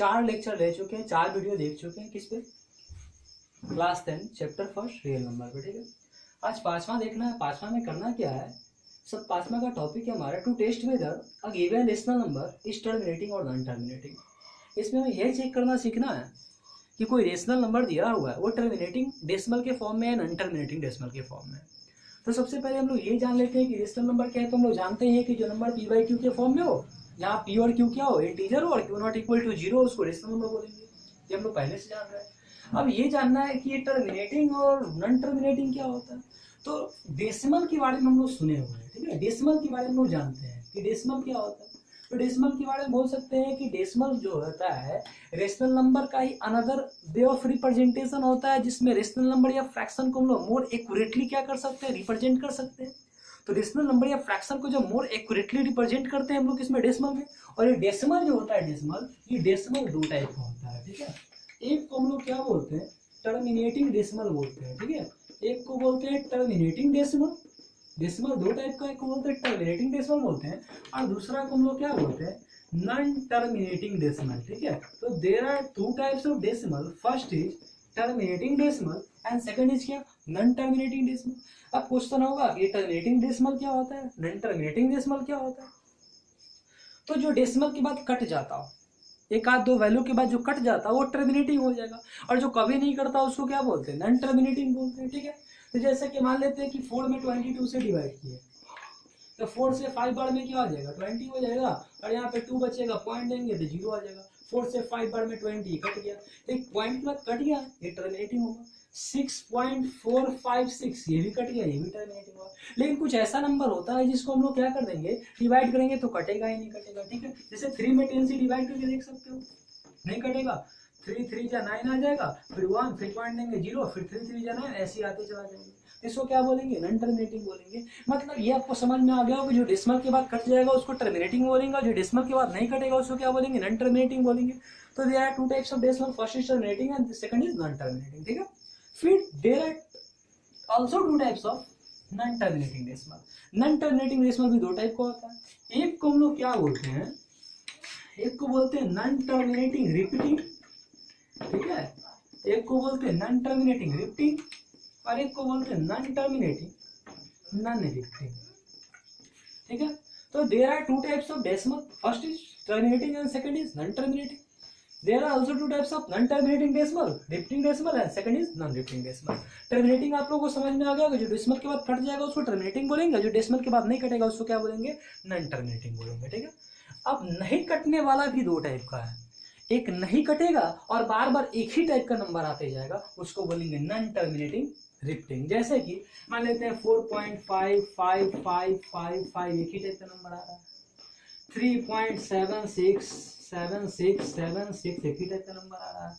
4 lecture ले चुके हैं, 4 वीडियो देख चुके हैं, किस पे? Class 10 chapter first real number पे, ठीक है। आज 5वां देखना है। 5वां में करना क्या है, सब 5वां का टॉपिक है हमारा to test whether a given rational number is terminating और नॉन टर्मिनेटिंग। इसमें हमें यह चेक करना सीखना है कि कोई रेशनल नंबर दिया हुआ है वो टर्मिनेटिंग डेसिमल के फॉर्म में है, नॉन टर्मिनेटिंग डेसिमल के फॉर्म में। तो सबसे पहले हम लोग ये जान लेते हैं कि रेशनल नंबर क्या है। तो हम लोग जानते हैं कि जो नंबर पी बाई क्यू के फॉर्म में हो, जहाँ पी और क्यू क्या हो, इंटीजर हो और क्यू नॉट इक्वल टू 0, उसको रेशनल नंबर बोलेंगे। ये हम लोग पहले से जान रहे हैं। अब ये जानना है कि ये टर्मिनेटिंग और नॉन टर्मिनेटिंग क्या होता है। तो डेसिमल के बारे में हम लोग सुने हुए हैं, ठीक है। डेसिमल के बारे में हम लोग जानते हैं कि डेसिमल क्या होता है। तो डेसिमल के बारे में बोल सकते हैं कि डेसिमल जो होता है रेशनल नंबर का ही अनदर वे ऑफ रिप्रेजेंटेशन होता है, जिसमें रेशनल नंबर या फ्रैक्शन को हम लोग मोर एक्यूरेटली क्या कर सकते हैं, रिप्रेजेंट कर सकते हैं। तो रेशनल नंबर या फ्रैक्शन को जब मोर एक्यूरेटली रिप्रेजेंट करते हैं हम लोग इसमें डेसिमल में। और ये डेसिमल जो होता है ये डेसिमल 2 टाइप का होता है, ठीक है। एक को हम लोग क्या बोलते हैं, टर्मिनेटिंग डेसिमल बोलते हैं, ठीक है। एक को बोलते हैं टर्मिनेटिंग डेसिमल, डेसिमल 2 टाइप का, एक को बोलते हैं टर्मिनेटिंग डेसिमल बोलते हैं, और दूसरा को हम लोग क्या बोलते हैं, नॉन टर्मिनेटिंग डेसिमल, ठीक है। तो there are 2 types of decimal, first is terminating decimal and second is क्या, नॉन टर्मिनेटिंग डेसिमल। अब क्वेश्चन होगा कि टर्मिनेटिंग डेसिमल क्या होता है, नॉन टर्मिनेटिंग डेसिमल क्या होता है। तो जो डेसिमल के बाद कट जाता हो, एक आध दो वैल्यू के बाद जो कट जाता है वो टर्मिनेटिंग हो जाएगा, और जो कभी नहीं करता उसको क्या बोलते हैं, नॉन टर्मिनेटिंग बोलते हैं, ठीक है। तो जैसे कि मान लेते हैं कि 4 में 22 से डिवाइड किए, तो 4 से 5 बार में क्या आ जाएगा, 20 हो जाएगा, और यहाँ पे 2 बचेगा, पॉइंट देंगे तो 0 आ जाएगा। 4 से 5 बार में 20 कट गया, एक पॉइंट के बाद कट गया, ये टर्मिनेटिंग होगा। 6.456 ये भी कट गया, ये भी टर्मिनेटिंग होगा। लेकिन कुछ ऐसा नंबर होता है जिसको हम लोग क्या कर देंगे, डिवाइड करेंगे तो कटेगा ही नहीं कटेगा, ठीक है। जैसे 3 में 10 से डिवाइड करके देख सकते हो, नहीं कटेगा। 3 3 जा 9 आ जाएगा, फिर 1, फिर पॉइंट देंगे 0, फिर 3 3 जा 9, ऐसे आते चला जाएंगे। इसको क्या बोलेंगे, नॉन टर्मिनेटिंग बोलेंगे। मतलब ये आपको समझ में आ गया होगा, जो डेसिमल के बाद कट जाएगा उसको टर्मिनेटिंग बोलेंगे, जो डेसिमल के बाद नहीं कटेगा उसको क्या बोलेंगे, नॉन टर्मिनेटिंग बोलेंगे। तो there are 2 types of decimal, first is terminating and second is non terminating, ठीक है। फिर there are also 2 types of non terminating decimal. Non terminating decimal भी 2 टाइप का होता है। एक को हम लोग क्या बोलते हैं, एक को बोलते हैं नॉन टर्मिनेटिंग रिपीटिंग, ठीक है। एक को बोलते हैं नॉन टर्मिनेटिंग रिपीटिंग, और एक को बोलते हैं नॉन टर्मिनेटिंग नॉन रिपीटिंग, ठीक है। तो there are 2 types of decimal, first is terminating and second is non terminating. There are also 2 types of non terminating decimal, repeating decimal and second is non repeating decimal. Terminating आप लोगों को समझ में आ गया, जो डेसिमल के बाद cut जाएगा उसको टर्मिनेटिंग बोलेंगे, जो डेसिमल के बाद नहीं कटेगा उसको क्या बोलेंगे, नॉन टर्मिनेटिंग बोलेंगे, ठीक है। अब नहीं कटने वाला भी 2 टाइप का है। एक नहीं कटेगा और बार बार एक ही टाइप का नंबर आते जाएगा, उसको बोलेंगे नॉन टर्मिनेटिंग रिपीटिंग। जैसे कि मान लेते हैं 4.5555 एक ही टाइप का नंबर आ रहा है, 3.767676 एक ही टाइप का नंबर आ रहा है,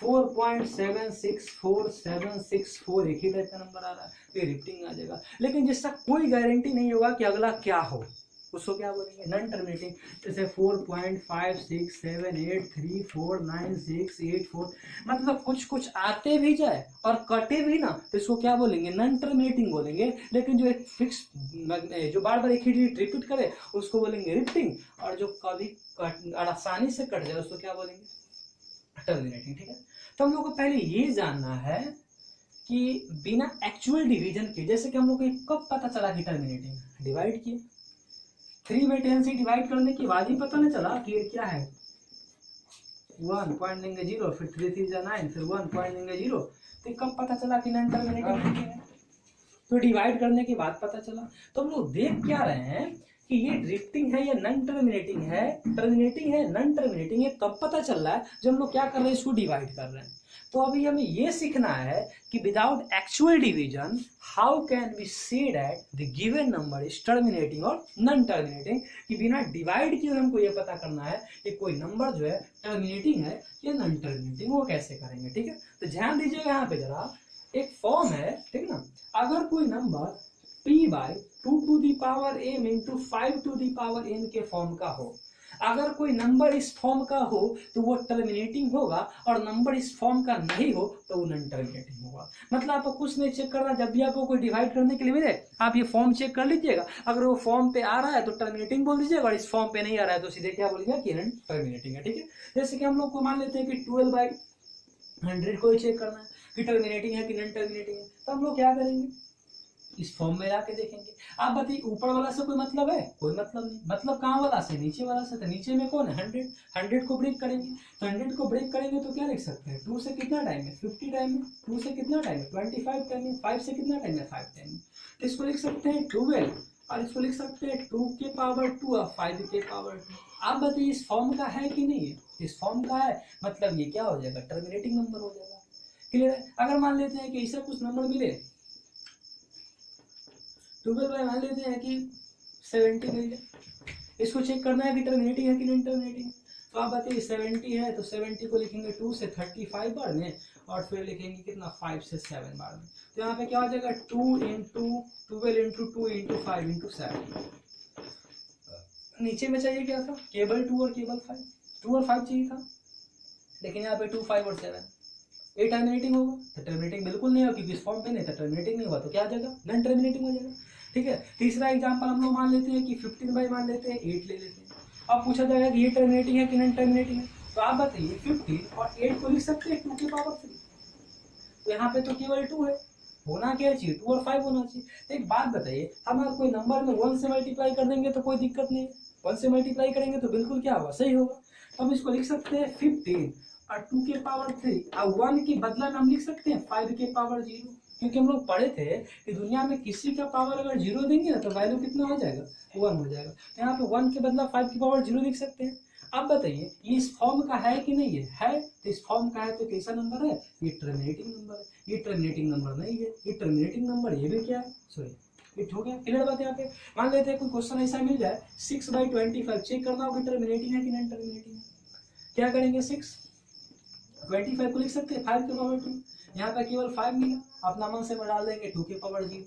4.764764 एक ही टाइप का नंबर आ रहा है, तो ये रिपीटिंग आ जाएगा। लेकिन जिसका कोई गारंटी नहीं होगा कि अगला क्या हो, उसको क्या बोलेंगे, नॉन टर्मिनेटिंग। जैसे 4.5678349684, मतलब कुछ आते भी जाए और कटे भी ना, तो इसको क्या बोलेंगे, नॉन टर्मिनेटिंग बोलेंगे। लेकिन जो एक फिक्स, जो बार बार एक ही डिजिट रिपीट करे उसको बोलेंगे रिपीटिंग, और जो कभी आसानी से कट जाए उसको क्या बोलेंगे, टर्मिनेटिंग, ठीक है। तो हम लोग को पहले ये जानना है कि बिना एक्चुअल डिवीजन के, जैसे कि हम लोग को कब पता चला कि टर्मिनेटिंग, डिवाइड किए, 3 में 10 से डिवाइड करने के बाद ही पता नहीं चला कि ये क्या है, 1 पॉइंट देंगे 0, फिर 3 3 जा 9, फिर 1 पॉइंट देंगे 0, तो कब पता चला कि नॉन टर्मिनेटिंग है, तो डिवाइड करने के बाद पता चला। तो हम लोग देख क्या रहे हैं कि ये रिपीटिंग है या नॉन टर्मिनेटिंग है, टर्मिनेटिंग है नॉन टर्मिनेटिंग है, तब पता चल रहा है जब हम लोग क्या कर रहे हैं, इसको डिवाइड कर रहे हैं। तो अभी हमें ये सीखना है कि without actual division how can we say that the given number is terminating और नॉन टर्मिनेटिंग, कि बिना डिवाइड किए हमको ये पता करना है कि कोई नंबर जो है टर्मिनेटिंग है या नॉन टर्मिनेटिंग, वो कैसे करेंगे, ठीक है। तो ध्यान दीजिएगा, यहाँ पे जरा एक फॉर्म है, ठीक ना। अगर कोई number p/2 to the power m into 5 to the power n के फॉर्म का हो, अगर कोई नंबर इस फॉर्म का हो तो वो टर्मिनेटिंग होगा, और नंबर इस फॉर्म का नहीं हो तो वो नॉन टर्मिनेटिंग होगा। मतलब आपको कुछ नहीं चेक करना, जब भी आपको कोई डिवाइड करने के लिए मिले आप ये फॉर्म चेक कर लीजिएगा, अगर वो फॉर्म पे आ रहा है तो टर्मिनेटिंग बोल दीजिएगा, और इस फॉर्म पे नहीं आ रहा है तो सीधे क्या बोलिएगा कि नॉन टर्मिनेटिंग है। ठीक है, जैसे कि हम लोग को मान लेते हैं कि 12/100 को चेक करना है कि टर्मिनेटिंग है कि नॉन टर्मिनेटिंग है, तो हम लोग क्या करेंगे, इस फॉर्म में लाके देखेंगे। आप बताइए ऊपर वाला से कोई मतलब है, कोई मतलब नहीं, मतलब कहाँ वाला से, नीचे वाला से, तो नीचे में कौन है 100, 100 को ब्रेक करेंगे, तो 100 को ब्रेक करेंगे तो क्या लिख सकते हैं, 2 से कितना टाइम है 50 टाइम है, 2 से कितना टाइम है 25 टाइम है, 5 से कितना टाइम है 5 टाइम है, तो इसको लिख सकते हैं 12, और इसको लिख सकते हैं 2 के पावर 2 और 5 के पावर 2। आप बताइए इस फॉर्म का है कि नहीं है, इस फॉर्म का है, मतलब ये क्या हो जाएगा, टर्मिनेटिंग नंबर हो जाएगा। क्लियर है। अगर मान लेते हैं कि ऐसा कुछ नंबर मिले 12 मान लेते हैं कि 70 मिल जाए, इसको चेक करना है कि टर्मिनेटिंग है कि नॉन टर्मिनेटिंग। तो आप बताइए 70 है तो 70 को लिखेंगे 2 से 35 बार में, और फिर लिखेंगे कितना 5 से 7 बार में, तो यहाँ पे क्या हो जाएगा 2 इंटू 12 इंटू 2 इंटू 5 इंटू 7। नीचे में चाहिए क्या था, केवल 2 और केवल 5, 2 और 5 चाहिए था, लेकिन यहाँ पे 2 5 और 7, ये टर्मिनेटिंग होगा, तो टर्मिनेटिंग बिल्कुल नहीं होगा क्योंकि इस फॉर्म पे नहीं था, टर्मिनेटिंग नहीं हुआ तो क्या आ जाएगा, नॉन टर्मिनेटिंग हो जाएगा। ठीक है, तीसरा एग्जांपल हम लोग मान लेते हैं कि 15 मान लेते हैं 8 ले लेते हैं। अब पूछा जाएगा कि ये टर्मिनेटिंग है कि नॉन टर्मिनेटिंग है, तो आप बताइए 15 और 8 को लिख सकते हैं 2 के पावर 3, तो यहाँ पे तो केवल 2 है, होना क्या चाहिए 2 और 5 होना चाहिए। तो एक बात बताइए, हम अगर कोई नंबर में 1 से मल्टीप्लाई कर देंगे तो कोई दिक्कत नहीं है, 1 से मल्टीप्लाई करेंगे तो बिल्कुल क्या होगा, सही होगा। तो हम इसको लिख सकते हैं 15 और 2 के पावर 3, और 1 के बदला में हम लिख सकते हैं 5 के पावर 0, क्योंकि हम लोग पढ़े थे कि दुनिया में किसी का पावर अगर 0 देंगे ना तो वैल्यू कितना हो जाएगा, 1 हो जाएगा। तो यहाँ पे 1 के बदला 5 की पावर 0 लिख सकते हैं। अब बताइए ये इस फॉर्म का है कि नहीं है तो इस फॉर्म का है तो कैसा नंबर है, ये टर्मिनेटिंग नंबर है, ये टर्मिनेटिंग नंबर नहीं है, ये टर्मिनेटिंग नंबर, ये भी क्या है, सॉरी ये हो गया। क्लियर बात है। यहाँ पे मान लेते हैं कोई क्वेश्चन ऐसा मिल जाए 6/25, चेक करना होगा टर्मिनेटिंग है कि नॉन टर्मिनेटिंग है, क्या करेंगे 6/25 को लिख सकते हैं 5 के पावर 2, यहाँ पे केवल 5 मिला, अपना मन से डाल देंगे 2 के पावर 0,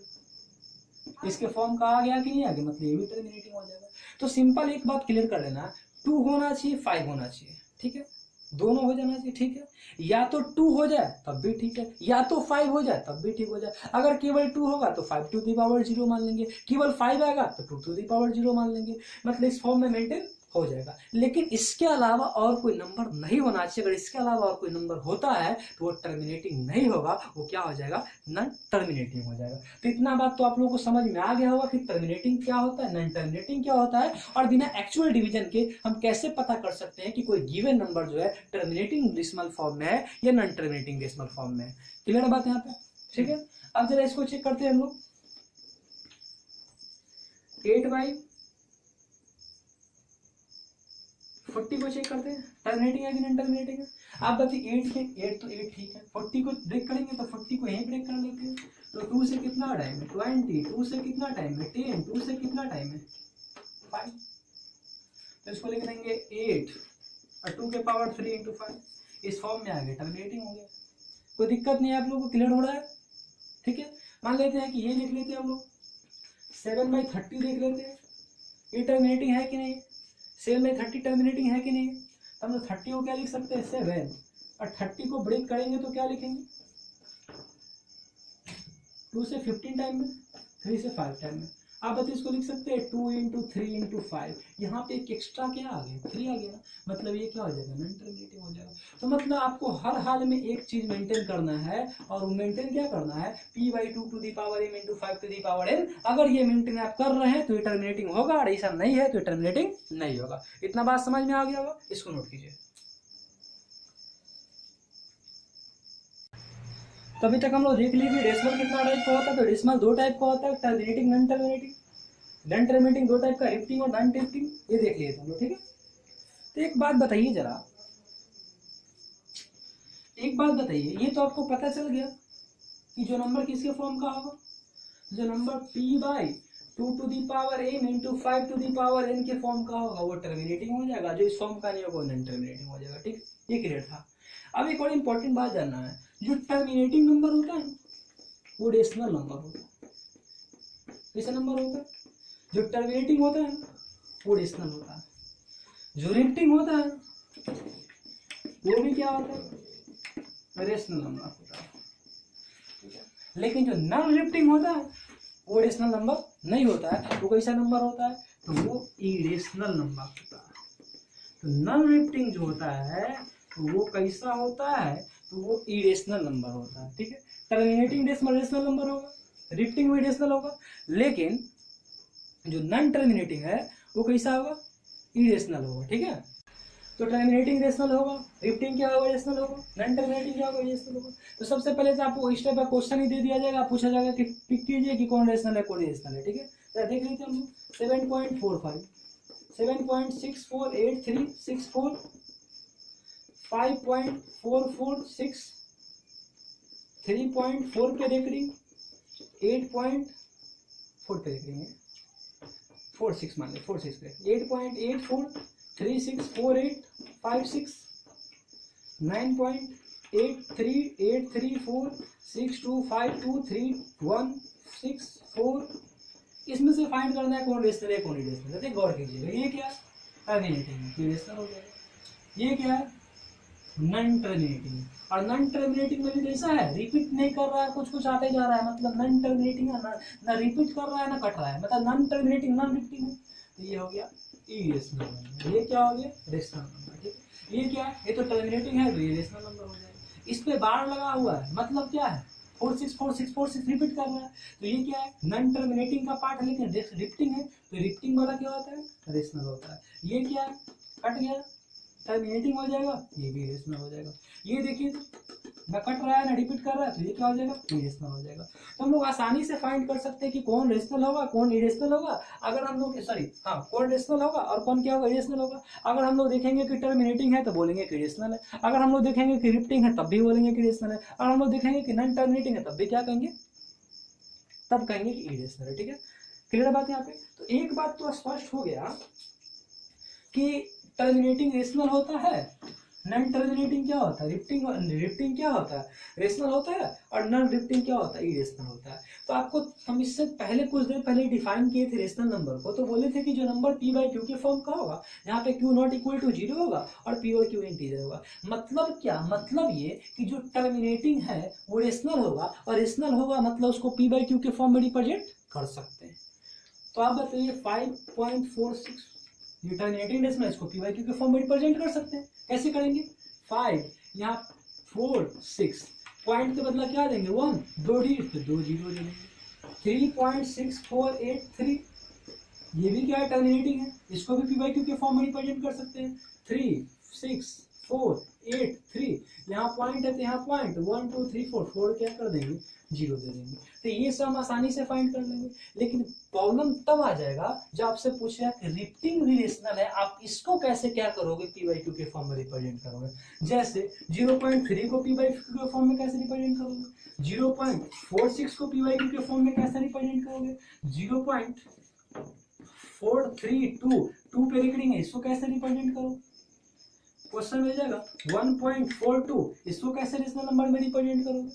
इसके फॉर्म का आ गया कि नहीं आ गया, मतलब ये भी टर्मिनेटिंग हो जाएगा। तो सिंपल एक बात क्लियर कर लेना, 2 होना चाहिए 5 होना चाहिए, ठीक है, दोनों हो जाना चाहिए, ठीक है, या तो 2 हो जाए तब भी ठीक है, या तो 5 हो जाए तब भी ठीक हो जाए। अगर केवल 2 होगा तो 5 टू दी पावर 0 मान लेंगे, केवल 5 आएगा तो 2 टू दी पावर 0 मान लेंगे, मतलब इस फॉर्म में मेंटेन हो जाएगा। लेकिन इसके अलावा और कोई नंबर नहीं होना चाहिए, अगर इसके अलावा और कोई नंबर होता है तो वो टर्मिनेटिंग नहीं होगा, वो क्या हो जाएगा, नॉन टर्मिनेटिंग हो जाएगा। तो इतना बात तो आप लोगों को समझ में आ गया होगा कि टर्मिनेटिंग क्या होता है, नॉन टर्मिनेटिंग क्या होता है, और बिना एक्चुअल डिवीजन के हम कैसे पता कर सकते हैं कि कोई गिवन नंबर जो है टर्मिनेटिंग डेसिमल फॉर्म में है या नॉन टर्मिनेटिंग डेसिमल फॉर्म में है। क्लियर बात यहाँ पे, ठीक है। अब जरा इसको चेक करते हैं हम लोग, 8/40 को चेक करते हैं, टर्मिनेटिंग है कि नॉन टर्मिनेटिंग है। आप बताइए 8 के 8 तो 8 ठीक है, 40 को ब्रेक करेंगे तो 40 को यहीं ब्रेक कर लेते हैं, तो 2 से कितना टाइम है 20, 2 से कितना टाइम है 10, 2 से कितना टाइम है 5, तो इसको लिख देंगे 8 और 2 के पावर 3 इंटू 5, इस फॉर्म में आ गया, टर्मिनेटिंग हो गया। कोई दिक्कत नहीं है, आप लोगों को क्लियर हो रहा है, ठीक है। मान लेते हैं कि ये लिख लेते हैं हम लोग 7/30 देख लेते हैं, ये टर्मिनेटिंग है कि नहीं, 7/30 टर्मिनेटिंग है कि नहीं, तो हम लोग 30 को क्या लिख सकते हैं 7, और 30 को ब्रेक करेंगे तो क्या लिखेंगे 2 से 15 टाइम में, 3 से 5 टाइम में। आप बताइए इसको लिख सकते हैं 2 इंटू 3 इंटू 5, यहाँ पे एक एक्स्ट्रा क्या आ गया 3 आ गया ना, मतलब ये क्या हो जाएगा नॉन टर्मिनेटिंग हो जाएगा। तो मतलब आपको हर हाल में एक चीज मेंटेन करना है, और वो मेंटेन क्या करना है, p/2 to the power m into 5 to the power n। अगर ये मेंटेन आप कर रहे हैं तो ये टर्मिनेटिंग होगा, और ऐसा नहीं है तो ये टर्मिनेटिंग नहीं होगा। इतना बात समझ में आ गया होगा, इसको नोट कीजिए। तो अभी तक हम लोग देख लिए कि डेसिमल कितना टाइप का होता है, तो डेसिमल 2 टाइप का होता है, terminating non terminating. Non terminating 2 type का, रिपीटिंग और नॉन रिपीटिंग, ये देख लिए हम लोग, ठीक है। तो एक बात बताइए जरा, एक बात बताइए, ये तो आपको पता चल गया कि जो नंबर किसके फॉर्म का होगा, जो number p/2 to the power m into 5 to the power n के फॉर्म का होगा वो टर्मिनेटिंग हो जाएगा, जो इस फॉर्म का नहीं होगा वो नॉन टर्मिनेटिंग हो जाएगा, ठीक, ये क्लियर था। अब एक और इंपॉर्टेंट बात जानना है, जो टर्मिनेटिंग नंबर होता है वो डेसिमल नंबर होता है, कैसा नंबर होता है, जो टर्मिनेटिंग होता है वो डेसिमल होता है, जो रिपीटिंग होता है वो भी क्या होता है, रेशनल नंबर होता है, ठीक है। लेकिन जो नॉन रिपीटिंग होता है वो रेशनल नंबर नहीं होता है, वो कैसा नंबर होता है, तो वो इरेशनल नंबर होता है। तो नॉन रिपीटिंग जो होता है तो वो कैसा होता है, तो वो इरेशनल नंबर होता है, ठीक है। टर्मिनेटिंग डेसिमल रेशनल नंबर होगा, रिपीटिंग भी रेशनल होगा, लेकिन जो नॉन टर्मिनेटिंग है वो कैसा होगा, इरेशनल होगा, ठीक है। तो टर्मिनेटिंग रेशनल होगा, रिपीटिंग क्या होगा, रेशनल होगा, नॉन टर्मिनेटिंग क्या होगा, रेशनल होगा। तो सबसे पहले तो आपको इस टाइप का क्वेश्चन ही दे दिया जाएगा, पूछा जाएगा कि पिक कीजिए कि कौन रेशनल है कौन इरेशनल है, ठीक है। तो देख लीजिए हम 7.45 7.648364 5.446 3.4 पे रेकरिंग 8.4 पे रेकरिंग है 46 मान लो 46 पे 8.84 364856 9.83834 62523 इसमें से फाइंड करना है कौन रेशनल है कौन इरेशनल है। गौर कीजिएगा, ये क्या टर्मिनेटिंग इरेशनल हो जाएगा, ये क्या है नॉन टर्मिनेटिंग, और नॉन टर्मिनेटिंग में भी कैसा है, रिपीट नहीं कर रहा है, कुछ कुछ आते जा रहा है, मतलब नॉन टर्मिनेटिंग है, ना रिपीट कर रहा है ना कट रहा है, मतलब नॉन टर्मिनेटिंग नॉन रिपीटिंग है। तो ये हो गया इरेशनल नंबर, ये क्या हो गया रेशनल नंबर, ठीक है। ये क्या है, ये तो टर्मिनेटिंग है तो ये रेशनल नंबर हो जाएगा। इस पे बार लगा हुआ है, मतलब क्या है 464646 रिपीट कर रहा है, तो ये क्या है नॉन टर्मिनेटिंग का पार्ट है, लेकिन रिपीटिंग है, तो रिपीटिंग वाला क्या होता है, रेशनल होता है। ये क्या है कट गया, टर्मिनेटिंग हो जाएगा, ये भी रेशनल हो जाएगा। ये देखिए ना कट रहा है ना रिपीट कर रहा है, तो ये क्या हो जाएगा, इरेशनल हो जाएगा। तो हम लोग आसानी से फाइंड कर सकते हैं कि कौन रेशनल होगा कौन इरेशनल होगा, अगर हम लोग कौन रेशनल होगा और कौन क्या होगा, इरेशनल होगा। अगर हम लोग देखेंगे कि टर्मिनेटिंग है तो बोलेंगे कि रेशनल है, अगर हम लोग देखेंगे कि रिपीटिंग है तब भी बोलेंगे कि रेशनल है, अगर हम लोग देखेंगे कि नॉन टर्मिनेटिंग है तब भी क्या कहेंगे, तब कहेंगे कि इरेशनल है, ठीक है। क्लियर बात यहाँ पे। तो एक बात तो स्पष्ट हो गया कि टर्मिनेटिंग रेशनल होता है, नॉन टर्मिनेटिंग क्या होता है, रिपीटिंग क्या होता है, रेशनल होता है, और नॉन रिपीटिंग क्या होता है, इरेशनल होता है। तो आपको हम इससे पहले कुछ देर पहले डिफाइन किए थे रेशनल नंबर को, तो बोले थे कि जो नंबर p बाई क्यू के फॉर्म का होगा, जहाँ पे q नॉट इक्वल टू 0 होगा और p और q इंटीजर होगा। मतलब क्या, मतलब ये कि जो टर्मिनेटिंग है वो रेशनल होगा, और रेशनल होगा मतलब उसको p बाई क्यू के फॉर्म में रिप्रेजेंट कर सकते हैं। तो आप बताइए 5.46 ये टर्मिनेटिंग डेसिमल इसको p बाई क्यू के फॉर्म में रिप्रेजेंट कर सकते हैं, कैसे करेंगे, 5 यहाँ 4 6 पॉइंट के बदला क्या देंगे 1 2 डी तो 2 जीरो देंगे 3.6483 ये भी क्या है टर्मिनेटिंग है, इसको भी p बाई क्यू के फॉर्म में रिप्रेजेंट कर सकते हैं 3 6 4 8 3 यहाँ पॉइंट है तो यहाँ पॉइंट 1 2 3 4 4 क्या कर देंगे जीरो दे देंगे। तो ये सब हम आसानी से फाइंड कर लेंगे, लेकिन प्रॉब्लम तब आ जाएगा जब आपसे पूछेगा कि रिपीटिंग भी रेशनल है, आप इसको कैसे क्या करोगे, p बाई क्यू के फॉर्म में रिप्रेजेंट करोगे। जैसे 0.3 को p बाई क्यू के फॉर्म में कैसे रिप्रेजेंट करोगे, 0.46 को p बाई क्यू के फॉर्म में कैसे रिप्रेजेंट करोगे, 0.432 2 पे रिकरिंग है इसको कैसे रिप्रेजेंट करो, क्वेश्चन मिल जाएगा 1.42 इसको कैसे रेशनल नंबर में रिप्रेजेंट करोगे,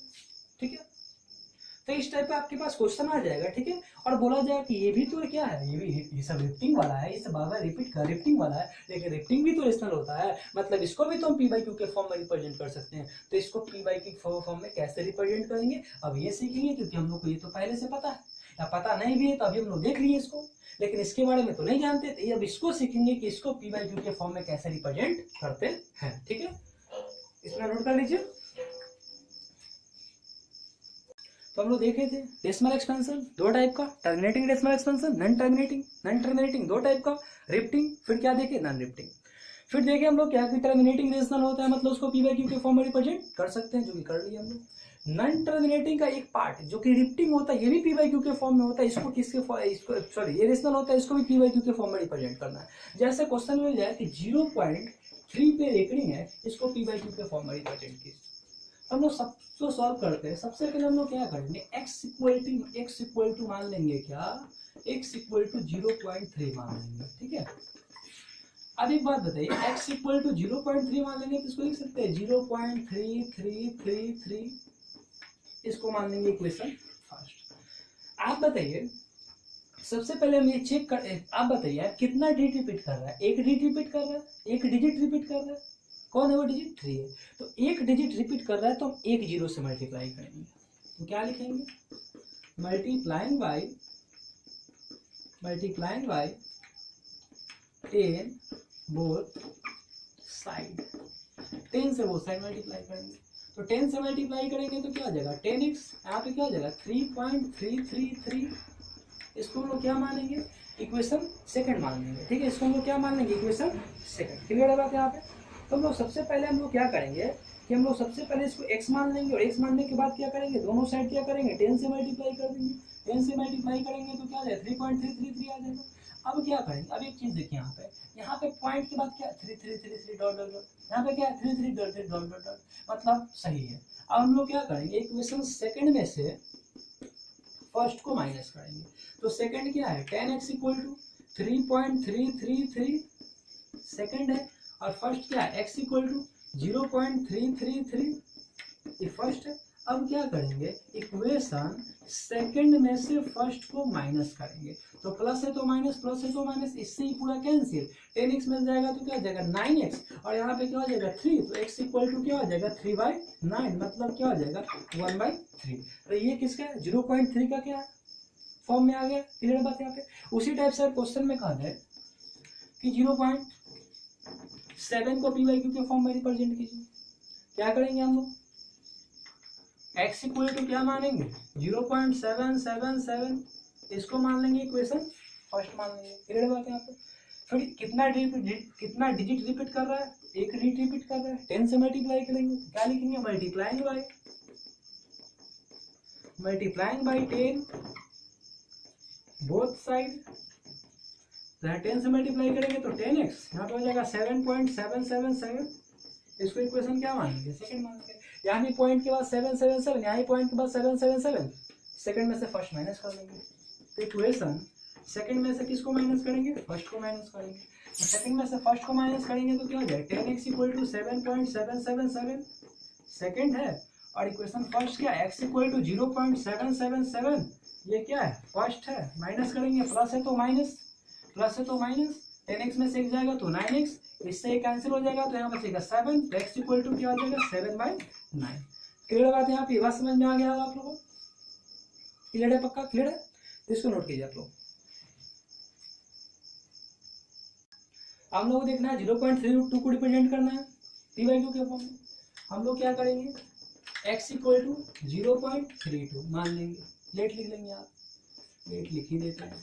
ठीक है। तो इस टाइप का आपके पास क्वेश्चन आ जाएगा, ठीक है। और बोला जाएगा कि ये भी तो क्या है, ये सब रिपीटिंग वाला है, ये सब बार बार रिपीट कर रिपीटिंग वाला है, लेकिन रिपीटिंग भी तो रेशनल होता है, मतलब इसको भी तो हम p बाई क्यू के फॉर्म में रिप्रेजेंट कर सकते हैं। तो इसको p बाई क्यू फॉर्म में कैसे रिप्रेजेंट करेंगे, अब ये सीखेंगे, क्योंकि हम लोग को ये तो पहले से पता है, या पता नहीं भी है तो अभी हम लोग देख लिए इसको, लेकिन इसके बारे में तो नहीं जानते थे। अब इसको सीखेंगे कि इसको p बाई क्यू के फॉर्म में कैसे रिप्रेजेंट करते हैं, ठीक है। इसमें नोट कर लीजिए। तो हम लोग देखे थे डेसिमल एक्सपेंशन दो टाइप का, terminating decimal expansion, non terminating दो टाइप का, रिपीटिंग, फिर क्या देखे नॉन रिपीटिंग। फिर देखे हम लोग क्या कि टर्मिनेटिंग रेशनल होता है, मतलब उसको p बाई क्यू के फॉर्म में रिप्रेजेंट कर सकते हैं, जो कि कर लिया हम लोग। नॉन टर्मिनेटिंग का एक पार्ट जो कि रिपीटिंग होता है, ये भी p बाई क्यू के फॉर्म में होता है, इसको ये रेशनल होता है, इसको भी p बाई क्यू के फॉर्म में रिप्रेजेंट करना है। जैसे क्वेश्चन मिल जाए कि 0.3 पे रेकरिंग है, इसको p बाई क्यू के फॉर्म में रिप्रेजेंट कीजिए। हम लोग सबको सॉल्व करते हैं। सबसे पहले हम लोग क्या करेंगे, x इक्वल टू मान लेंगे, क्या x इक्वल टू 0.3 मान लेंगे, ठीक है। अब एक बात बताइए, x इक्वल टू 0.3 मान लेंगे तो इसको लिख सकते हैं 0.3333, इसको मान लेंगे इक्वेशन फर्स्ट। आप बताइए सबसे पहले हम ये चेक कर, आप बताइए आप कितना डिजिट रिपीट कर रहा है? एक डिजिट रिपीट कर रहा है, एक डिजिट रिपीट कर रहा है। कौन है वो डिजिट? 3 है। तो एक डिजिट रिपीट कर रहा है तो हम एक जीरो से मल्टीप्लाई करेंगे। तो क्या लिखेंगे? Multiplying by 10 both side. 10 से बोथ साइड मल्टीप्लाई करेंगे। तो 10 से मल्टीप्लाई करेंगे तो क्या हो जाएगा? 10x। यहाँ पे क्या हो जाएगा? 3.333। इसको हम लोग क्या मानेंगे? इक्वेशन सेकंड मान लेंगे। ठीक है, इसको हम लोग क्या मान लेंगे? Equation second. क्लियर है बात यहाँ पे? तो हम लोग सबसे पहले हम लोग क्या करेंगे कि हम लोग सबसे पहले इसको x मान लेंगे, और x मानने के बाद क्या करेंगे? दोनों साइड क्या करेंगे? 10 से मल्टीप्लाई कर देंगे। 10 से मल्टीप्लाई करेंगे तो क्या आ जाएगा? 3.333 आ जाएगा। अब क्या करेंगे? अब एक चीज देखिए, यहाँ पे पॉइंट के बाद क्या? 3 डॉट डॉट डॉट। यहाँ पे क्या है? 3 डॉट डॉट डॉट डॉट, मतलब सही है। अब हम लोग क्या करेंगे? इक्वेशन सेकंड में से फर्स्ट को माइनस करेंगे। तो सेकंड क्या है? 10x इक्वल टू 3.333 सेकंड है, और फर्स्ट क्या है? x इक्वल टू 0.333 ये फर्स्ट है। अब क्या करेंगे? इक्वेशन सेकंड में से फर्स्ट को माइनस करेंगे। तो प्लस है तो माइनस, प्लस है तो माइनस, इससे ही पूरा कैंसिल। 10x मिल जाएगा तो क्या हो जाएगा? 9x, और यहाँ पे क्या हो जाएगा? 3। तो x इक्वल टू क्या हो जाएगा? 3/9, मतलब क्या हो जाएगा? 1/3। तो ये किसका है? 0.3 का क्या फॉर्म में आ गया। क्लियर बात यहाँ पे? उसी टाइप से क्वेश्चन में कहा है कि 0.7 को p/q के फॉर्म में रिप्रेजेंट कीजिए। क्या करेंगे हम लोग? x इक्वल टू क्या मानेंगे? 0.777, इसको मान लेंगे इक्वेशन फर्स्ट मान लेंगे। क्लियर बात है यहाँ पे? फिर कितना डिजिट रिपीट कर रहा है? एक डिजिट रिपीट कर रहा है। 10 से मल्टीप्लाई करेंगे, क्या लिखेंगे? Multiplying by 10 both side. 10 से मल्टीप्लाई करेंगे तो 10x, यहाँ पे हो जाएगा 7.777। इसको इक्वेशन क्या मानेंगे? सेकंड मानेंगे। यहाँ भी पॉइंट के बाद 777, यहाँ भी पॉइंट के बाद 777, सेकंड में से फर्स्ट माइनस कर देंगे। तो इक्वेशन सेकंड में से किसको माइनस करेंगे? फर्स्ट को माइनस करेंगे। तो सेकंड में से फर्स्ट को माइनस करेंगे तो क्या हो जाएगा? 10x इक्वल टू 7.777 सेकंड है, और इक्वेशन फर्स्ट क्या? x इक्वल टू 0.777, ये क्या है? फर्स्ट है। माइनस करेंगे, प्लस है तो माइनस, प्लस है तो माइनस, 10x में से एक जाएगा तो 9x, इससे कैंसिल हो जाएगा तो यहाँ बचेगा 7। तो x इक्वल टू क्या हो जाएगा? 7/9। क्लियर बात है? यहाँ पे बात समझ में आ गया आप लोगों को? क्लियर है? पक्का क्लियर है? तो इसको नोट कीजिए आप लोग। हम लोग को देखना है 0.32 को रिप्रेजेंट करना है p/q के फॉर्म में। हम लोग क्या करेंगे? x इक्वल टू 0.32 मान लेंगे। लेट लिख लेंगे, आप लेट लिख ही देते हैं।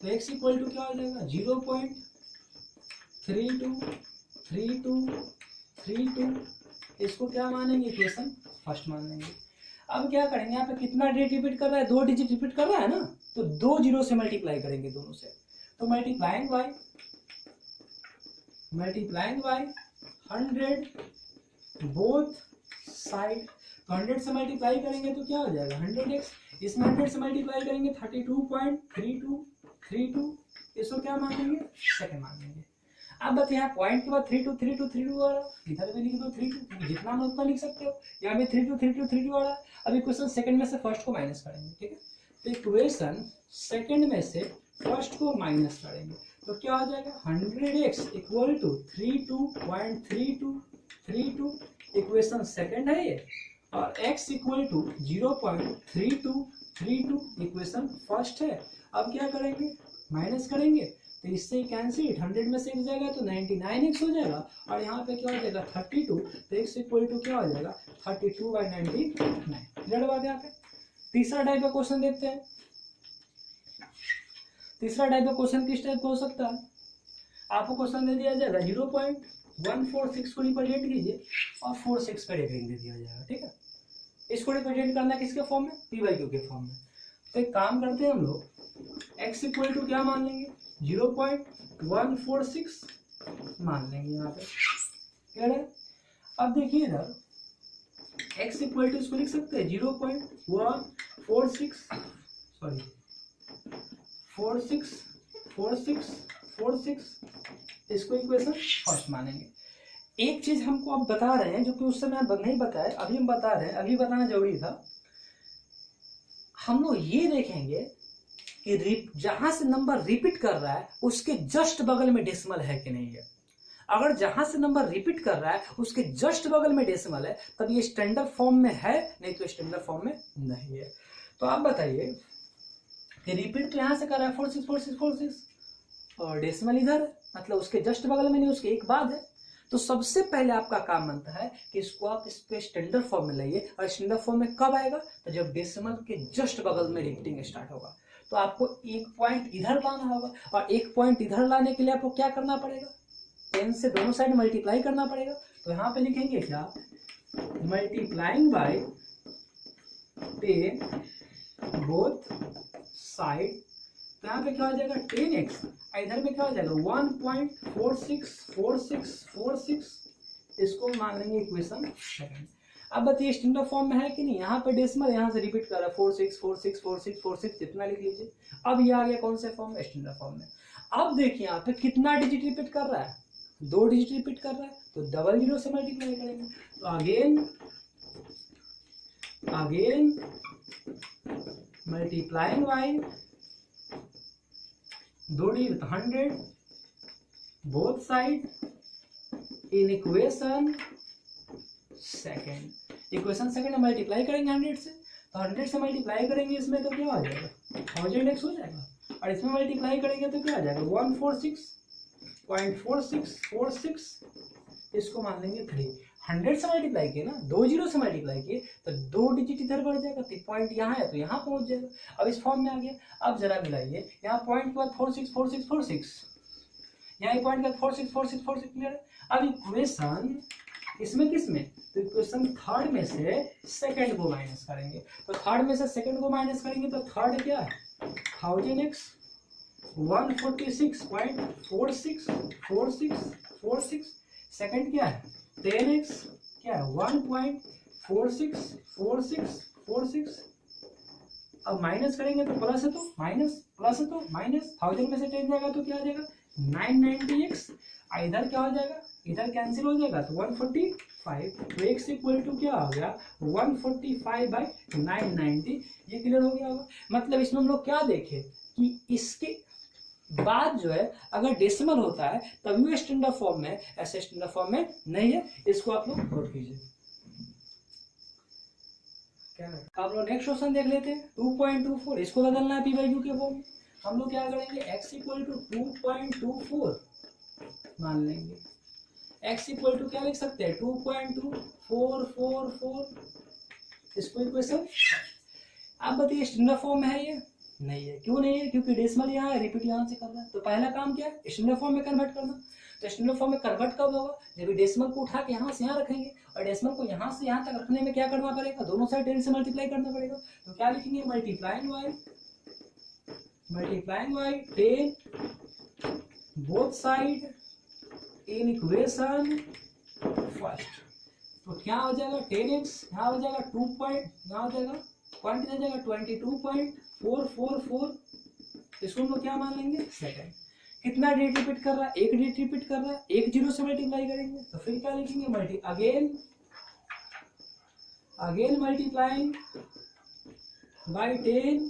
तो x इक्वल टू क्या हो जाएगा? 0.323232। इसको क्या मानेंगे? इक्वेशन फर्स्ट मान लेंगे। अब क्या करेंगे? यहाँ पे कितना डिजिट रिपीट कर रहा है? 2 डिजिट रिपीट कर रहा है ना, तो 2 जीरो से मल्टीप्लाई करेंगे दोनों से। तो मल्टीप्लाइंग बाय 100 बोथ साइड। तो 100 से मल्टीप्लाई करेंगे तो क्या हो जाएगा? 100x। इसमें 100 से मल्टीप्लाई करेंगे 32.3232। इसको क्या मान लेंगे? सेकंड मान लेंगे। अब बस यहाँ पॉइंट के बाद 32 वाला इधर भी लिख दो 32, जितना हम उतना लिख सकते हो। यहाँ भी 32 वाला। अब इक्वेशन सेकंड में से फर्स्ट को माइनस करेंगे। ठीक है, तो इक्वेशन सेकंड में से फर्स्ट को माइनस करेंगे तो क्या हो जाएगा? 100x equal to 32.3232। Equation second है ये, और x equal to 0.3232 equation first है। अब क्या करेंगे? माइनस करेंगे, तो इससे कैंसिल। 100 में से एक जाएगा तो 99x हो जाएगा, और यहाँ पे क्या हो जाएगा? 32। तो x इक्वल टू क्या हो जाएगा? 32/99। क्लियर बात है यहाँ पे? तीसरा टाइप का क्वेश्चन देखते हैं। तीसरा टाइप का क्वेश्चन किस टाइप का हो सकता है? आपको क्वेश्चन दे दिया जाएगा 0.146 को रिप्रेजेंट कीजिए, और 46 पे रेटिंग दे दिया जाएगा। ठीक है, इसको रिप्रेजेंट करना है किसके फॉर्म में? p/q के फॉर्म में। तो एक काम करते हैं हम लोग, x इक्वल टू क्या मान लेंगे? 0.146 मान लेंगे यहाँ पे। क्लियर है? अब देखिए इधर x इक्वल टू इसको लिख सकते हैं 0.146, सॉरी 46 इसको इक्वेशन फर्स्ट मानेंगे। एक चीज हमको अब बता रहे हैं जो कि उस समय नहीं बताया, अभी हम बता रहे हैं, अभी बताना जरूरी था। हम लोग ये देखेंगे कि जहां से नंबर रिपीट कर रहा है उसके जस्ट बगल में डेसिमल है कि नहीं है। अगर जहां से नंबर रिपीट कर रहा है उसके जस्ट बगल में डेसिमल है तब ये स्टैंडर्ड फॉर्म में है, नहीं तो स्टैंडर्ड फॉर्म में नहीं है। तो आप बताइए कि रिपीट तो यहां से कर रहा है 464646 और डेसिमल इधर है, मतलब उसके जस्ट बगल में नहीं, उसके एक बाद है। तो सबसे पहले आपका काम बनता है कि इसको आप इसके स्टैंडर्ड फॉर्म में लाइए। और स्टैंडर्ड फॉर्म में कब आएगा? तो जब डेसिमल के जस्ट बगल में रिपीटिंग स्टार्ट होगा। तो आपको एक पॉइंट इधर लाना होगा, और एक पॉइंट इधर लाने के लिए आपको क्या करना पड़ेगा? 10 से दोनों साइड मल्टीप्लाई करना पड़ेगा। तो यहाँ पे लिखेंगे क्या? Multiplying by 10 both side. तो यहाँ पे क्या हो जाएगा? 10x। इधर में क्या हो जाएगा? 1.464646। इसको मान लेंगे इक्वेशन सेकंड। अब बताइए स्टैंडर्ड फॉर्म में है कि नहीं? यहाँ पे डेसिमल यहाँ से रिपीट कर रहा है 46464646 जितना लिख लीजिए। अब ये आ गया कौन से फॉर्म में? स्टैंडर्ड फॉर्म में। अब देखिए यहाँ पे कितना डिजिट रिपीट कर रहा है? 2 डिजिट रिपीट कर रहा है, तो डबल जीरो से मल्टीप्लाई करेंगे। तो again multiplying by 2 digit 100 both side in equation second. Equation second में मल्टीप्लाई करेंगे 100 से, तो 100 से मल्टीप्लाई करेंगे इसमें तो क्या हो जाएगा? 1000x हो जाएगा। और इसमें मल्टीप्लाई करेंगे तो क्या आ जाएगा? 146.4646। इसको मान लेंगे 3। 100 से मल्टीप्लाई किए ना, 2 जीरो से मल्टीप्लाई किए तो 2 डिजिट इधर बढ़ जाएगा, तो पॉइंट यहाँ है तो यहाँ पहुंच जाएगा। अब इस फॉर्म में आ गया। अब जरा मिलाइए, यहाँ पॉइंट के बाद 464646, यहाँ पॉइंट के बाद 464646 क्लियर है। अब इक्वेशन इसमें किसमें? तो इक्वेशन थर्ड में से सेकंड को माइनस करेंगे। तो थर्ड में से सेकंड को माइनस करेंगे तो थर्ड क्या है? 1000x 146.464646। सेकंड क्या है? 10x क्या है? 1.464646। अब माइनस करेंगे तो प्लस है तो माइनस, प्लस है तो माइनस। 1000 में से 10 जाएगा तो क्या आ जाएगा? 990x। इधर क्या हो जाएगा? इधर कैंसिल हो जाएगा तो 145। तो x इक्वल टू क्या हो गया? 145/990। ये क्लियर हो गया होगा। मतलब इसमें हम लोग क्या देखे कि इसके बाद जो है अगर डेसिमल होता है तब भी स्टैंडर्ड फॉर्म में, ऐसे स्टैंडर्ड फॉर्म में नहीं है। इसको आप लोग नोट कीजिए। आप लोग नेक्स्ट क्वेश्चन देख लेते हैं। 2.24 इसको बदलना है p/q के फॉर्म में। हम लोग क्या करेंगे? x इक्वल टू 2.24 मान लेंगे। x इक्वल टू क्या लिख सकते हैं? 2.2444। इसको इक्वेशन। आप बताइए स्टैंडर्ड फॉर्म में है ये? नहीं है। क्यों नहीं है? क्योंकि डेसिमल यहाँ है, रिपीट यहाँ से कर रहा है। तो पहला काम क्या है? स्टैंडर्ड फॉर्म में कन्वर्ट करना। तो स्टैंडर्ड फॉर्म में कन्वर्ट कब होगा? जब डेसिमल को उठा के यहाँ से यहाँ रखेंगे, और डेसिमल को यहाँ से यहाँ तक रखने में क्या करना पड़ेगा? दोनों साइड 10 से मल्टीप्लाई करना पड़ेगा। तो क्या लिखेंगे? Multiplying by 10 both side in equation first. तो क्या हो जाएगा? 10x यहाँ हो जाएगा 2 पॉइंट, यहाँ हो जाएगा पॉइंट कितना जाएगा? 22.444। इसको हम लोग क्या मान लेंगे? सेकंड। कितना डिजिट रिपीट कर रहा है? 1 डिजिट रिपीट कर रहा है। 1 जीरो से मल्टीप्लाई करेंगे तो फिर क्या लिखेंगे? Again multiplying by 10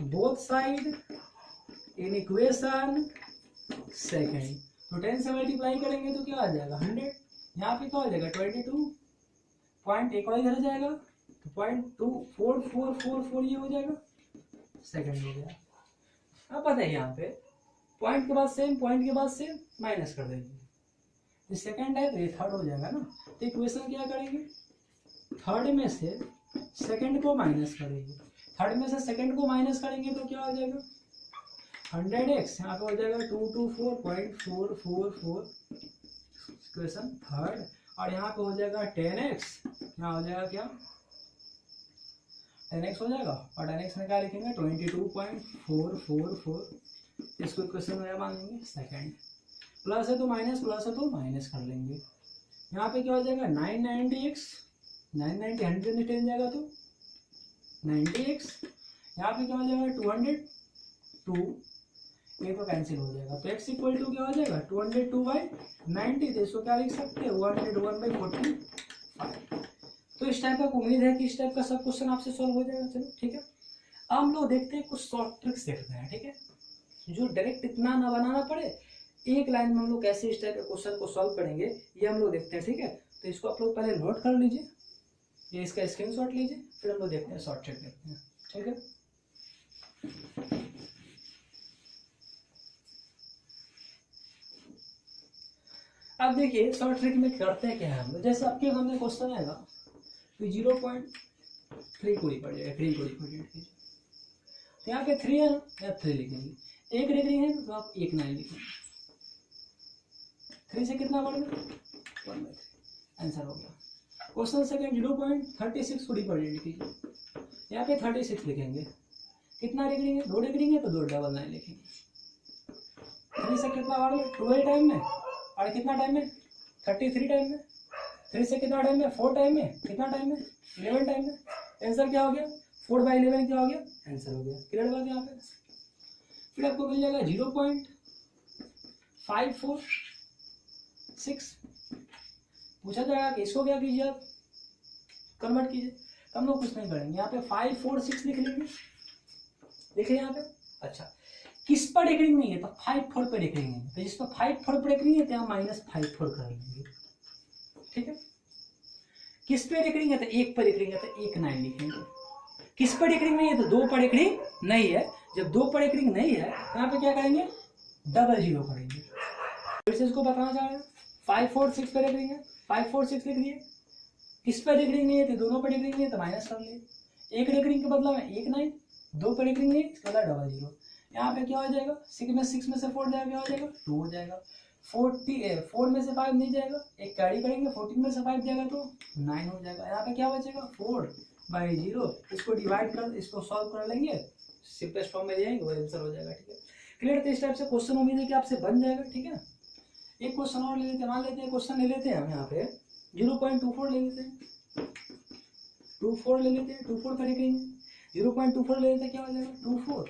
both side in equation second. तो 10 से मल्टीप्लाई करेंगे तो क्या आ जाएगा? 100। यहाँ पे क्या हो जाएगा? 22 पॉइंट, एक और इधर जाएगा तो 0.2444 ये हो जाएगा, सेकंड हो गया। अब बताइए यहाँ पे पॉइंट के बाद सेम, पॉइंट के बाद सेम, माइनस कर देंगे। ये सेकंड है तो ये थर्ड हो जाएगा ना। तो इक्वेशन क्या करेंगे? थर्ड में से सेकंड को माइनस करेंगे। थर्ड में से सेकंड को माइनस करेंगे तो क्या हो जाएगा? 100x यहाँ पे हो जाएगा 224.444 इक्वेशन थर्ड। और यहाँ पे हो जाएगा 10x, यहाँ हो जाएगा क्या? 10x हो जाएगा। और 10x में क्या लिखेंगे? 22.444। इसको इक्वेशन में मान लेंगे सेकंड। प्लस है तो माइनस, प्लस है तो माइनस कर लेंगे। यहाँ पे क्या हो जाएगा? 990x, 990 100 में 10 जाएगा तो 90x। यहाँ पे क्या हो जाएगा? 202, ये तो कैंसिल हो जाएगा। तो x इक्वल टू क्या हो जाएगा? 202/90। तो इसको क्या लिख सकते हैं? 101/45। तो इस टाइप का उम्मीद है कि इस टाइप का सब क्वेश्चन आपसे सॉल्व हो जाएगा। चलो ठीक है। अब हम लोग देखते हैं कुछ शॉर्ट ट्रिक्स देखते हैं, ठीक है, जो डायरेक्ट इतना ना बनाना पड़े, एक लाइन में हम लोग कैसे इस टाइप के क्वेश्चन को सॉल्व करेंगे ये हम लोग देखते हैं, ठीक है। तो इसको आप लोग पहले नोट कर लीजिए, ये इसका स्क्रीनशॉट लीजिए, फिर हम लोग देखते हैं शॉर्ट ट्रिक देखते हैं, ठीक है। अब देखिए शॉर्ट ट्रिक में करते हैं क्या है हम लोग, जैसे आपके हमने क्वेश्चन आएगा तो 0.3 कोड़ी पड़ जाएगा, 3 कोड़ी पड़ जाएगा, तो यहाँ पे 3 है ना, यहाँ 3 लिखेंगे, 1 डिग्री है तो आप 1 9 लिखेंगे, 3 से कितना बढ़ गया 1/3, आंसर हो गया। क्वेश्चन सेकंड 0.36 कोड़ी पड़ जाएगी, यहाँ पे 36 लिखेंगे, कितना डिग्री है 2 डिग्री है तो 2 डबल 9 लिखेंगे, 3 से कितना बढ़ गया 12 टाइम में, और कितना टाइम में 33 टाइम में, 3 से कितना टाइम में 4 टाइम में, कितना टाइम में 11 टाइम में, आंसर क्या हो गया 4/11 क्या हो गया, आंसर हो गया। क्लियर बात यहाँ पे। फिर आपको मिल जाएगा 0.546, पूछा जाएगा कि इसको क्या कीजिए आप कन्वर्ट कीजिए, तो हम लोग कुछ नहीं करेंगे, यहाँ पे 546 लिख लेंगे, देखिए यहाँ पे। अच्छा किस पर डिग्री नहीं है तो 5/4 पर डिग्री है, तो जिस पर 5/4 पर डिग्री है तो यहाँ -5/4 कर लेंगे, ठीक है। किस पे डिग्री है तो 1 पर डिग्री है तो 1 9 लिखेंगे, किस पर डिग्री नहीं है तो 2 पर डिग्री नहीं है, जब 2 पर डिग्री नहीं है तो यहाँ पे क्या करेंगे 00 करेंगे। फिर से इसको बताना चाह रहे हैं 546 पर डिग्री है, 546 लिख लिए, किस पर डिग्री नहीं है तो दोनों पर डिग्री नहीं है तो माइनस कर लिए, 1 डिग्री के बदला में 1 9, 2 पर डिग्री नहीं है इसके बदला 00, यहाँ पे क्या हो जाएगा 6 में से 4 जाएगा, क्या हो जाएगा 2 हो जाएगा, 4 में से 5 नहीं जाएगा, एक कैरी करेंगे, 14 में से 5 जाएगा तो 9 हो जाएगा, यहाँ पे क्या बचेगा 4/0, इसको डिवाइड कर इसको सॉल्व कर लेंगे, सिंपलेस्ट फॉर्म में जाएंगे वो आंसर हो जाएगा, ठीक है। क्लियर। तो इस टाइप से क्वेश्चन उम्मीद है कि आपसे बन जाएगा, ठीक है। एक क्वेश्चन और ले लेते हैं, मान लेते हैं क्वेश्चन ले लेते हैं हम यहाँ पे 0.24 ले लेते हैं, 24 ले लेते हैं, 24 पर देखेंगे 0.24 ले लेते हैं, क्या हो जाएगा 24,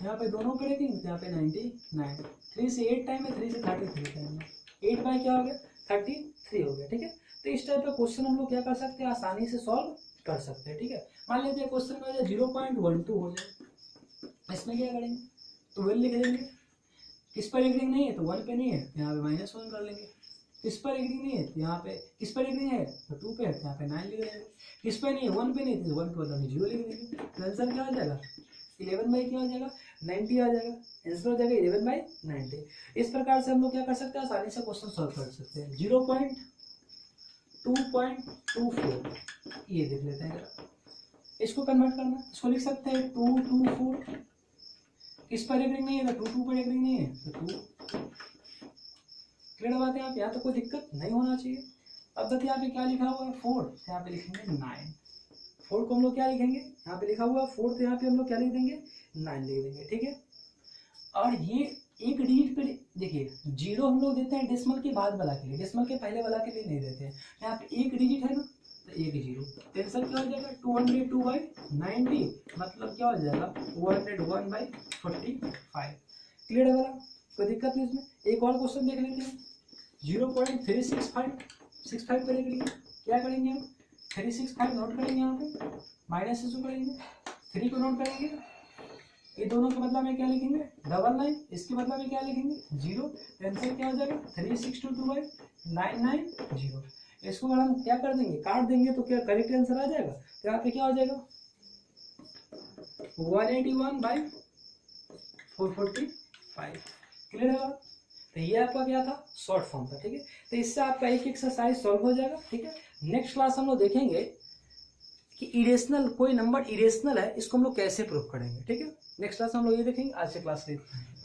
यहाँ पे दोनों पे देखेंगे तो यहाँ पे 99, 3 से 8 टाइम है, 3 से 33 टाइम है, 8 बाई क्या हो गया 33 हो गया, ठीक है। तो इस टाइप का क्वेश्चन हम लोग क्या कर सकते हैं आसानी से सॉल्व कर सकते हैं, ठीक है। मान लेते हैं क्वेश्चन में 0.12 हो जाए, इसमें क्या करेंगे 12 लिख देंगे, किस पर एग्री नहीं है तो 1 पे नहीं है यहाँ पे -1 कर लेंगे, किस पर एग्री नहीं है तो यहाँ पे किस पर एग्री है तो 2 पे है यहाँ पे 9 लिख देंगे, किस पर नहीं है 1 पे नहीं तो 1 के बदले में 0 लिख देंगे, आंसर क्या हो जाएगा 11 क्या हो जाएगा 90 आ जाएगा, आंसर हो जाएगा 11/90। इस प्रकार से हम लोग क्या कर सकते हैं आसानी से क्वेश्चन सॉल्व कर सकते हैं। 0.2.24 ये देख लेते हैं जरा, इसको कन्वर्ट करना, इसको लिख सकते हैं 224, किस पर एग्री नहीं है तो 2 पर एग्री नहीं है तो 2। क्लियर बात है आप, यहाँ तो कोई दिक्कत नहीं होना चाहिए। अब देखिए यहाँ पे क्या लिखा हुआ है 4, तो यहाँ पे लिखेंगे 9, 4 को हम लोग क्या लिखेंगे यहाँ पे लिखा हुआ है 4, तो यहाँ पे हम लोग क्या लिख देंगे 9 लिख देंगे, ठीक है। और ये एक डिजिट पे देखिए 0 हम लोग देते हैं डेसिमल के बाद वाला के लिए, डेसिमल के पहले वाला के लिए नहीं देते हैं, यहाँ पे एक डिजिट है ना तो एक 0, तो आंसर क्या हो जाएगा 202/90, मतलब क्या हो जाएगा 101/45। क्लियर है वाला, कोई दिक्कत नहीं इसमें। एक और क्वेश्चन देख लेते हैं 0.365 पर देख लीजिए, क्या करेंगे हम 365 नोट करेंगे, यहाँ पे माइनस से करेंगे, 3 को नोट करेंगे, ये दोनों के बदला में क्या लिखेंगे 99, इसके बदला में क्या लिखेंगे 0, आंसर क्या हो जाएगा 362/990। इसको अगर हम क्या कर देंगे काट देंगे तो क्या करेक्ट आंसर आ जाएगा, तो यहाँ पे क्या हो जाएगा 181/445। क्लियर है बात। तो ये आपका क्या था शॉर्ट फॉर्म था, ठीक है। तो इससे आपका एक एक्सरसाइज सॉल्व हो जाएगा, ठीक है। नेक्स्ट क्लास हम लोग देखेंगे कि इरेशनल कोई नंबर इरेशनल है, इसको हम लोग कैसे प्रूव करेंगे, ठीक है। नेक्स्ट क्लास हम लोग ये देखेंगे। आज से क्लास लेते हैं।